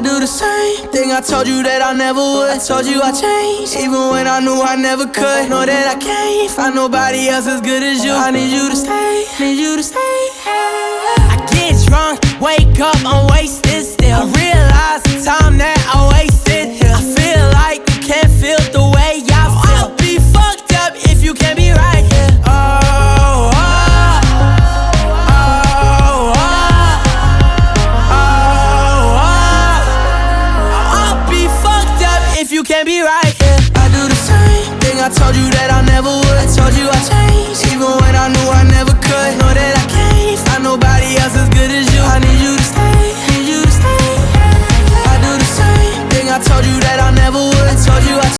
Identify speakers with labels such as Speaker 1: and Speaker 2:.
Speaker 1: I do the same thing I told you that I never would. I told you I changed, even when I knew I never could. Know that I can't find nobody else as good as you. I need you to stay, need you to stay. I get drunk, wake up, I'm wasted still. I realize the time that I wasted here. I feel like you can't feel the way I feel. I'll be fucked up if you can't be right here. Oh, oh, oh, oh, oh, oh. I'll be fucked up if you can't be right here. I do the same thing I told you that I never would. I told you I changed, even when I knew I never could. Know that I can't find nobody else as good as you. I need you to stay, need you to stay. I do the same thing I told you that I never would. I told you I